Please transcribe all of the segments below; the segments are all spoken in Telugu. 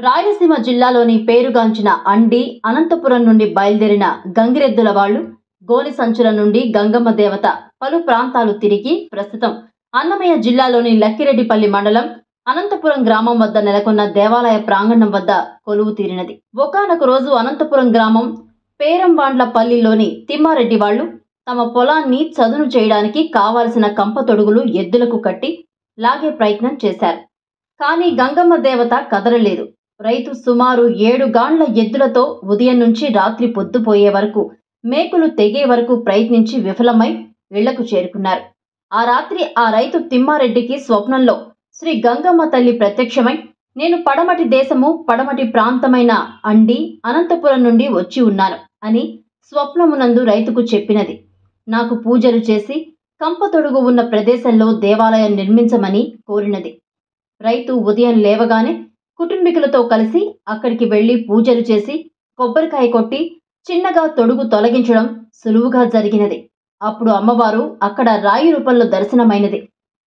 రాయలసీమ జిల్లాలోని పేరుగాంచిన అండి అనంతపురం నుండి బయలుదేరిన గంగిరెద్దుల వాళ్ళు గోని సంచుల నుండి గంగమ్మ దేవత పలు ప్రాంతాలు తిరిగి ప్రస్తుతం అన్నమయ్య జిల్లాలోని లక్కిరెడ్డిపల్లి మండలం అనంతపురం గ్రామం వద్ద నెలకొన్న దేవాలయ ప్రాంగణం వద్ద కొలువు తీరినది. ఒకానొక రోజు అనంతపురం గ్రామం పేరంవాండ్లపల్లిలోని తిమ్మారెడ్డి వాళ్ళు తమ పొలాన్ని చదును చేయడానికి కావలసిన కంప తొడుగులు ఎద్దులకు కట్టి లాగే ప్రయత్నం చేశారు. కానీ గంగమ్మ దేవత కదలలేదు. రైతు సుమారు 7 గాండ్ల ఎద్దులతో ఉదయం నుంచి రాత్రి పొద్దుపోయే వరకు మేకులు తెగే వరకు ప్రయత్నించి విఫలమై ఇళ్లకు చేరుకున్నారు. ఆ రాత్రి ఆ రైతు తిమ్మారెడ్డికి స్వప్నంలో శ్రీ గంగమ్మ తల్లి ప్రత్యక్షమై, నేను పడమటి దేశము పడమటి ప్రాంతమైన అండి అనంతపురం నుండి వచ్చి ఉన్నాను అని స్వప్నమునందు రైతుకు చెప్పినది. నాకు పూజలు చేసి కంపతొడుగు ఉన్న ప్రదేశంలో దేవాలయం నిర్మించమని కోరినది. రైతు ఉదయం లేవగానే కుటుంబీకులతో కలిసి అక్కడికి వెళ్లి పూజలు చేసి కొబ్బరికాయ కొట్టి చిన్నగా తొడుగు తొలగించడం సులువుగా జరిగినది. అప్పుడు అమ్మవారు అక్కడ రాయి రూపంలో దర్శనమైనది.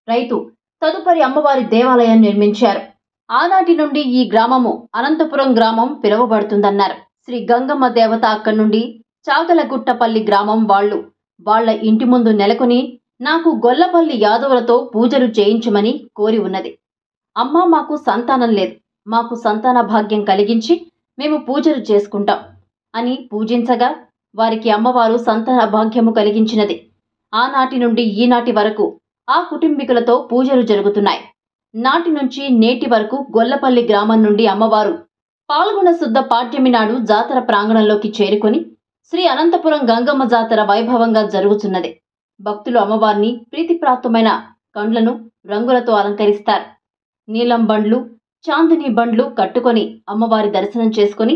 రైతు తదుపరి అమ్మవారి దేవాలయం నిర్మించారు. ఆనాటి నుండి ఈ గ్రామము అనంతపురం గ్రామం పిలువబడుతుందన్నారు. శ్రీ గంగమ్మ దేవత అక్కడి నుండి చాగలగుట్టపల్లి గ్రామం వాళ్ళ ఇంటి ముందు నెలకొని నాకు గొల్లపల్లి యాదవులతో పూజలు చేయించమని కోరి ఉన్నది. అమ్మ, మాకు సంతానం లేదు, మాకు సంతాన భాగ్యం కలిగించి మేము పూజలు చేసుకుంటాం అని పూజించగా వారికి అమ్మవారు సంతాన భాగ్యము కలిగించినది. ఆనాటి నుండి ఈనాటి వరకు ఆ కుటుంబీకులతో పూజలు జరుగుతున్నాయి. నాటి నుంచి నేటి వరకు గొల్లపల్లి గ్రామం నుండి అమ్మవారు పాల్గొన శుద్ధ పాడ్యమి నాడు జాతర ప్రాంగణంలోకి చేరుకొని శ్రీ అనంతపురం గంగమ్మ జాతర వైభవంగా జరుగుతున్నది. భక్తులు అమ్మవారిని ప్రీతిప్రాప్తమైన కండ్లను రంగులతో అలంకరిస్తారు. నీలం బండ్లు, చాందిని బండ్లు కట్టుకొని అమ్మవారి దర్శనం చేసుకుని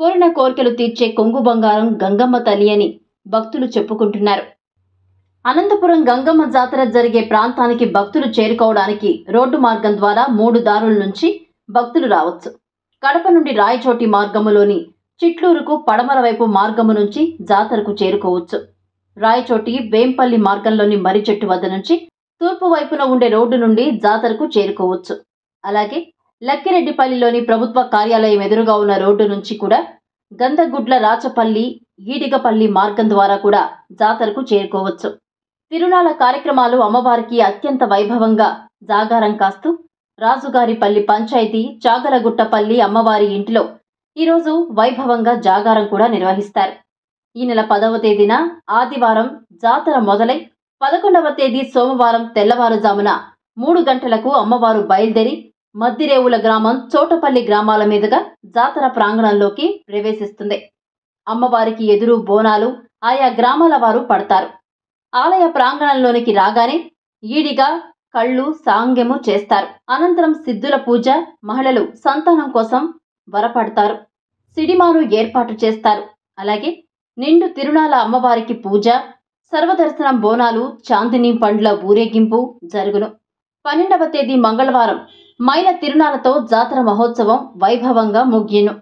కోరిన కోరికలు తీర్చే కొంగు బంగారం గంగమ్మ తల్లి అని భక్తులు చెప్పుకుంటున్నారు. అనంతపురం గంగమ్మ జాతర జరిగే ప్రాంతానికి భక్తులు చేరుకోవడానికి రోడ్డు మార్గం ద్వారా 3 దారుల నుంచి భక్తులు రావచ్చు. కడప నుండి రాయచోటి మార్గములోని చిట్లూరుకు పడమర వైపు మార్గము నుంచి జాతరకు చేరుకోవచ్చు. రాయచోటి వేంపల్లి మార్గంలోని మర్రి చెట్టు వద్ద నుంచి తూర్పు వైపున ఉండే రోడ్డు నుండి జాతరకు చేరుకోవచ్చు. అలాగే లక్కిరెడ్డిపల్లిలోని ప్రభుత్వ కార్యాలయం ఎదురుగా ఉన్న రోడ్డు నుంచి కూడా గంధగుడ్ల రాచపల్లి, ఈడిగపల్లి మార్గం ద్వారా కూడా జాతరకు చేరుకోవచ్చు. తిరునాళ్ల కార్యక్రమాలు అమ్మవారికి అత్యంత వైభవంగా జాగారం కాస్తూ రాజుగారిపల్లి పంచాయతీ చాగలగుట్టపల్లి అమ్మవారి ఇంటిలో ఈరోజు వైభవంగా జాగారం కూడా నిర్వహిస్తారు. ఈ నెల 10వ తేదీన ఆదివారం జాతర మొదలై 11వ తేదీ సోమవారం తెల్లవారుజామున 3 గంటలకు అమ్మవారు బయలుదేరి మద్దిరేవుల గ్రామం, చోటపల్లి గ్రామాల మీదుగా జాతర ప్రాంగణంలోకి ప్రవేశిస్తుంది. అమ్మవారికి ఎదురు బోనాలు ఆయా గ్రామాల వారు పడతారు. ఆలయ ప్రాంగణంలోనికి రాగానే ఈడిగా కళ్ళు సాంగ్యము చేస్తారు. అనంతరం సిద్ధుల పూజ, మహిళలు సంతానం కోసం వరపడతారు. సిడిమాను ఏర్పాటు చేస్తారు. అలాగే నిండు తిరునాళ్ల అమ్మవారికి పూజ, సర్వదర్శనం బోనాలు, చాందిని పండ్ల ఊరేగింపు జరుగును. 12వ తేదీ మంగళవారం మైల తిరునాళ్లతో జాతర మహోత్సవం వైభవంగా ముగియను.